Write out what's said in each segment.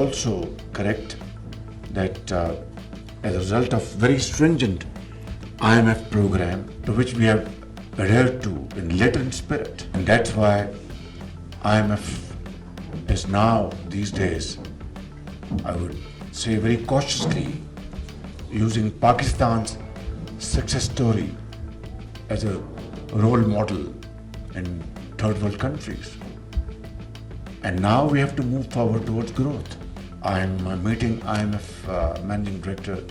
also correct that as a result of very stringent IMF program to which we have adhered to in letter and spirit, and that's why IMF is now these days, I would say very cautiously, using Pakistan's success story as a role model in third world countries. And now we have to move forward towards growth. I'm meeting IMF Managing Director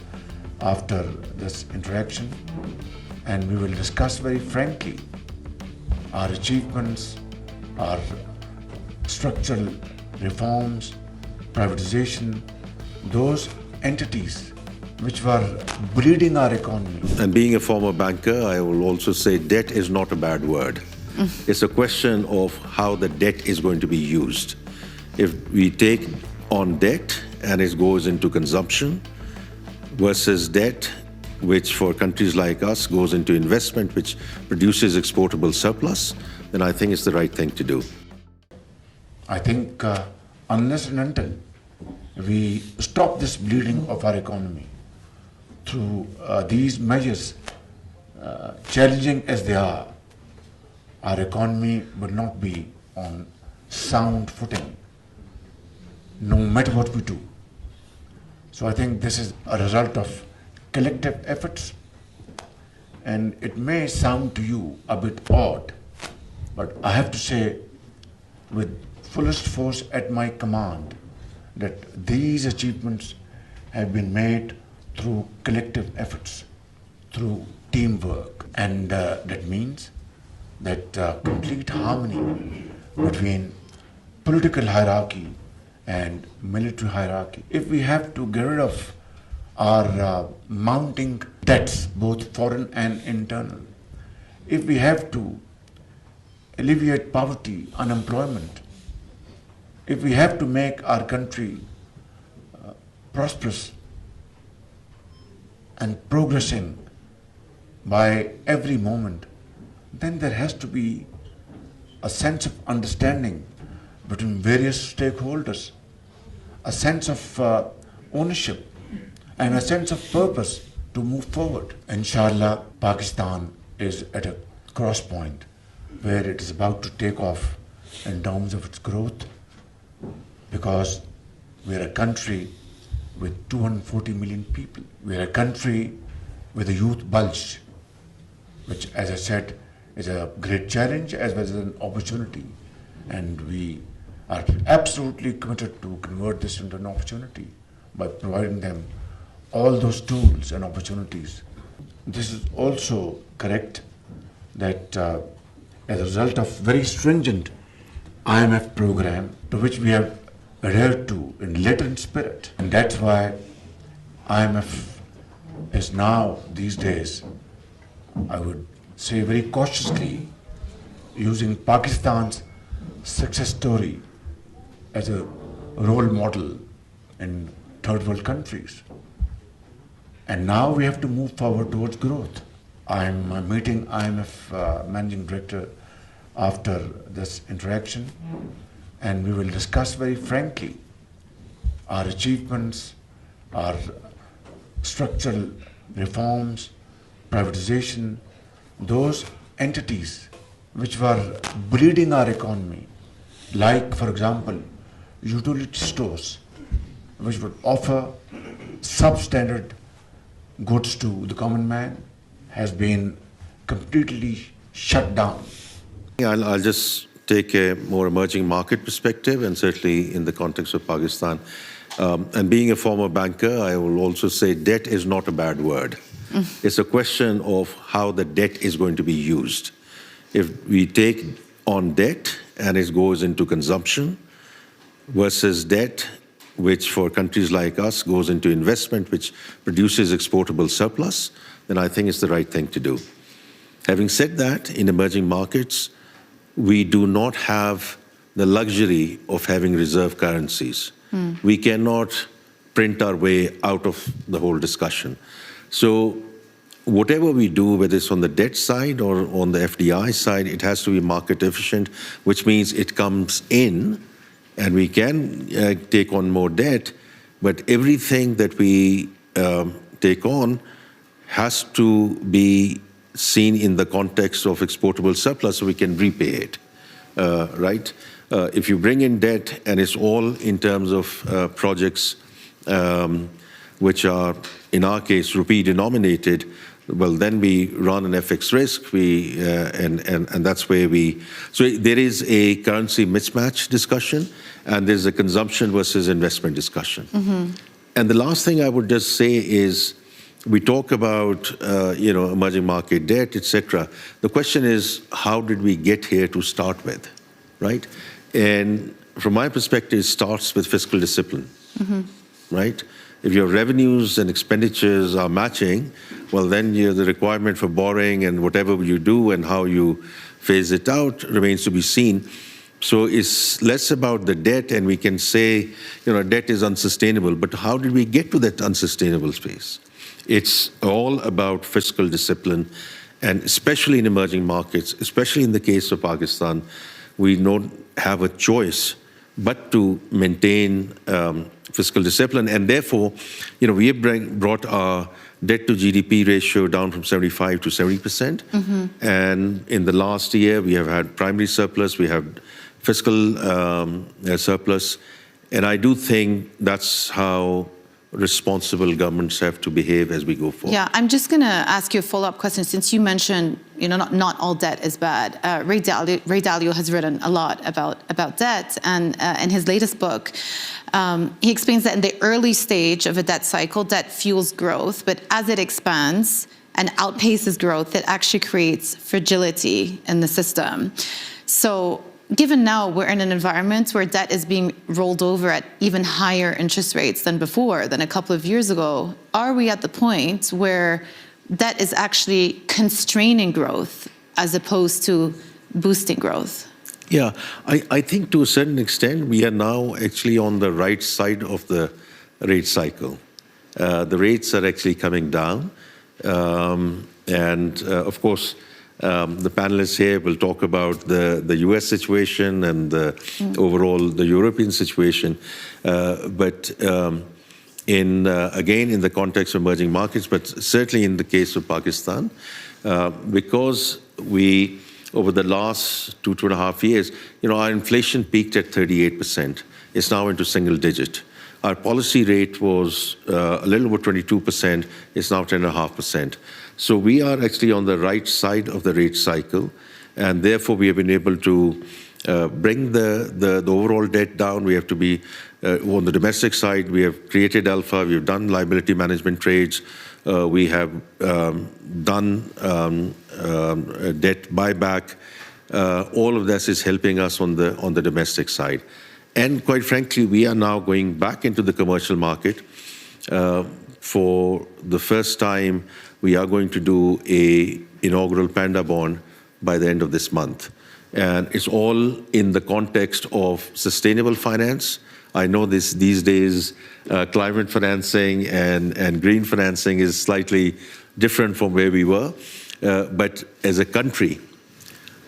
after this interaction, and we will discuss very frankly our achievements, our structural reforms, privatization, those entities which were bleeding our economy. And being a former banker, I will also say debt is not a bad word. It's a question of how the debt is going to be used. If we take on debt and it goes into consumption versus debt, which for countries like us goes into investment, which produces exportable surplus, then I think it's the right thing to do. I think unless and until we stop this bleeding of our economy through these measures, challenging as they are, our economy will not be on sound footing, no matter what we do. So I think this is a result of collective efforts, and it may sound to you a bit odd, but I have to say with fullest force at my command that these achievements have been made through collective efforts, through teamwork, and that means that complete harmony between political hierarchy and military hierarchy. If we have to get rid of our mounting debts, both foreign and internal, if we have to alleviate poverty, unemployment, if we have to make our country prosperous and progressing by every moment, then there has to be a sense of understanding between various stakeholders, a sense of ownership, and a sense of purpose to move forward. Inshallah, Pakistan is at a cross point where it is about to take off in terms of its growth, because we are a country with 240 million people. We are a country with a youth bulge, which, as I said, is a great challenge as well as an opportunity. And we are absolutely committed to convert this into an opportunity by providing them all those tools and opportunities. This is also correct that as a result of very stringent IMF program to which we have adhered to in letter and spirit, and that's why IMF is now these days, I would say very cautiously, using Pakistan's success story as a role model in third world countries. And now we have to move forward towards growth. I'm meeting IMF Managing Director after this interaction, and we will discuss very frankly our achievements, our structural reforms, privatization, those entities which were bleeding our economy, like, for example, utility stores, which would offer substandard goods to the common man, has been completely shut down. I'll just take a more emerging market perspective, and certainly in the context of Pakistan. And being a former banker, I will also say debt is not a bad word. It's a question of how the debt is going to be used. If we take on debt and it goes into consumption versus debt, which for countries like us goes into investment, which produces exportable surplus, then I think it's the right thing to do. Having said that, in emerging markets, we do not have the luxury of having reserve currencies. We cannot print our way out of the whole discussion. So whatever we do, whether it's on the debt side or on the FDI side, it has to be market efficient, which means it comes in and we can take on more debt, but everything that we take on has to be seen in the context of exportable surplus so we can repay it, right? If you bring in debt and it's all in terms of projects which are, in our case, rupee denominated, well, then we run an FX risk, and that's where so there is a currency mismatch discussion, and there's a consumption versus investment discussion. And the last thing I would just say is, we talk about emerging market debt, etc. The question is, how did we get here to start with, right? And from my perspective, it starts with fiscal discipline, right? If your revenues and expenditures are matching, well, then the requirement for borrowing and whatever you do and how you phase it out remains to be seen. So it's less about the debt, and we can say, debt is unsustainable, but how did we get to that unsustainable space? It's all about fiscal discipline, and especially in emerging markets, especially in the case of Pakistan, we don't have a choice but to maintain fiscal discipline. And therefore, we have brought our debt to GDP ratio down from 75 to 70%. And in the last year, we have had primary surplus, we have fiscal surplus. And I do think that's how responsible governments have to behave as we go forward. Yeah, I'm just going to ask you a follow-up question, since you mentioned, not all debt is bad. Ray Dalio has written a lot about debt, and in his latest book, he explains that in the early stage of a debt cycle, debt fuels growth, but as it expands and outpaces growth, it actually creates fragility in the system. So given now we're in an environment where debt is being rolled over at even higher interest rates than before, than a couple of years ago, are we at the point where debt is actually constraining growth as opposed to boosting growth? Yeah, I think to a certain extent, we are now actually on the right side of the rate cycle. The rates are actually coming down. Of course, the panelists here will talk about the US situation and overall the European situation. But again, in the context of emerging markets, but certainly in the case of Pakistan, because we, over the last 2.5 years, our inflation peaked at 38%. It's now into single digit. Our policy rate was a little over 22%. It's now 10.5%. So we are actually on the right side of the rate cycle, and therefore we have been able to bring the overall debt down. We have to be, on the domestic side, we have created alpha, we have done liability management trades, we have done debt buyback. All of this is helping us on the domestic side. And quite frankly, we are now going back into the commercial market. For the first time, we are going to do an inaugural Panda bond by the end of this month. And it's all in the context of sustainable finance. I know these days, climate financing and green financing is slightly different from where we were. But as a country,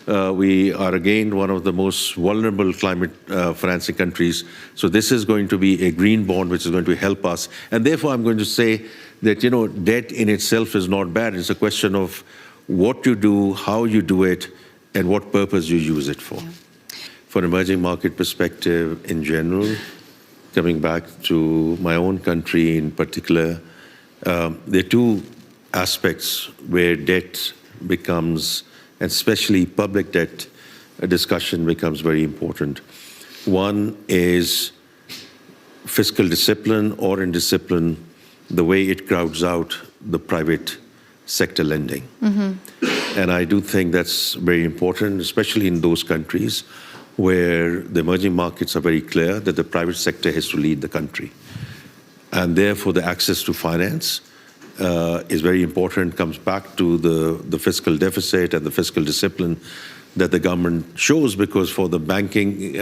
we are again one of the most vulnerable climate financing countries. So this is going to be a green bond which is going to help us. And therefore, I'm going to say that, debt in itself is not bad. It's a question of what you do, how you do it, and what purpose you use it for. Yeah. For an emerging market perspective in general, coming back to my own country in particular, there are two aspects where debt becomes, and especially public debt discussion becomes very important. One is fiscal discipline or indiscipline, the way it crowds out the private sector lending. And I do think that's very important, especially in those countries where the emerging markets are very clear that the private sector has to lead the country. And therefore, the access to finance is very important, comes back to the fiscal deficit and the fiscal discipline that the government shows, because for the banking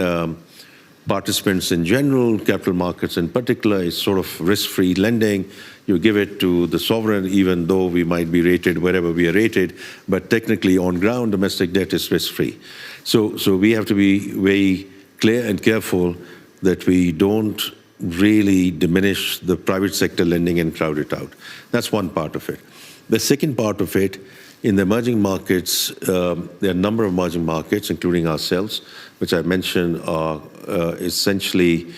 participants in general, capital markets in particular, it's sort of risk-free lending. You give it to the sovereign, even though we might be rated wherever we are rated, but technically on ground, domestic debt is risk-free. So we have to be very clear and careful that we don't really diminish the private sector lending and crowd it out. That's one part of it. The second part of it, in the emerging markets, there are a number of emerging markets, including ourselves, which I mentioned are essentially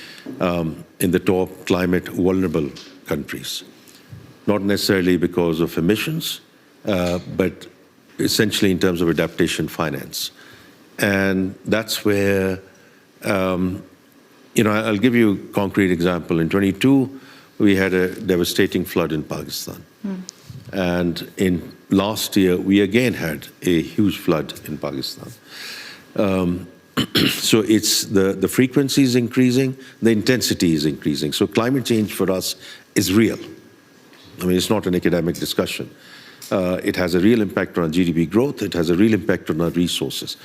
in the top climate vulnerable countries. Not necessarily because of emissions, but essentially in terms of adaptation finance. And that's where, I'll give you a concrete example. In 22, we had a devastating flood in Pakistan. And in last year, we again had a huge flood in Pakistan. So it's the frequency is increasing, the intensity is increasing. So climate change for us is real. I mean, it's not an academic discussion. It has a real impact on our GDP growth. It has a real impact on our resources.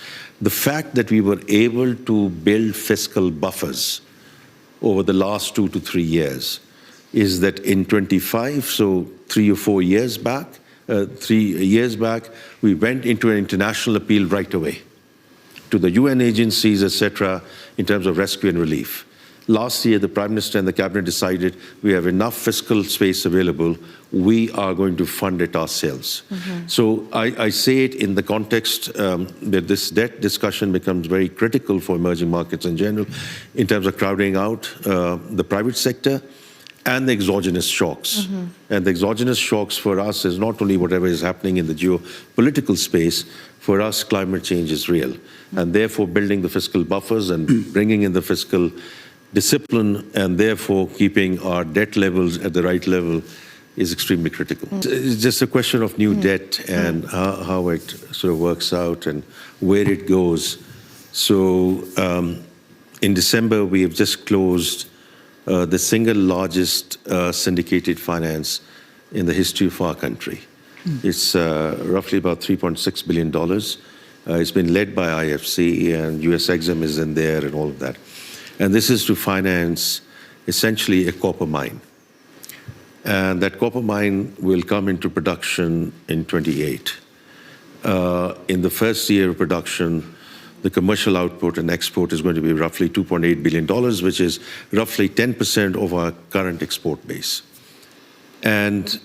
The fact that we were able to build fiscal buffers over the last 2 to 3 years is that in 25, so 3 or 4 years back, 3 years back, we went into an international appeal right away to the UN agencies, etc., in terms of rescue and relief. Last year, the Prime Minister and the Cabinet decided we have enough fiscal space available, we are going to fund it ourselves. So I say it in the context that this debt discussion becomes very critical for emerging markets in general in terms of crowding out the private sector and the exogenous shocks. And the exogenous shocks for us is not only whatever is happening in the geopolitical space, for us climate change is real. And therefore building the fiscal buffers and bringing in the fiscal discipline and therefore keeping our debt levels at the right level is extremely critical. It's just a question of new debt and how it sort of works out and where it goes. So in December, we have just closed the single largest syndicated finance in the history of our country. It's roughly about $3.6 billion. It's been led by IFC and US Exim is in there and all of that. And this is to finance essentially a copper mine. And that copper mine will come into production in 28. In the first year of production, the commercial output and export is going to be roughly $2.8 billion, which is roughly 10% of our current export base. And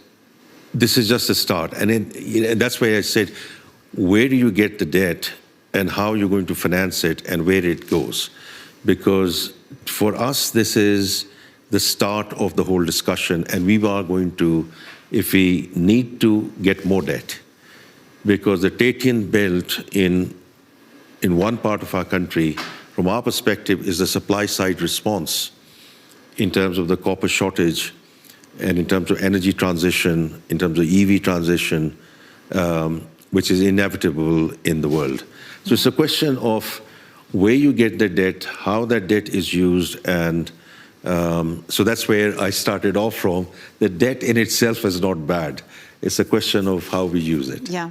this is just a start. And that's why I said, where do you get the debt and how you're going to finance it and where it goes? Because for us, this is the start of the whole discussion, and we are going to, if we need to, get more debt. Because the Tatian belt in one part of our country, from our perspective, is the supply side response in terms of the copper shortage and in terms of energy transition, in terms of EV transition, which is inevitable in the world. So it's a question of where you get the debt, how that debt is used, and so that's where I started off from. The debt in itself is not bad. It's a question of how we use it. Yeah.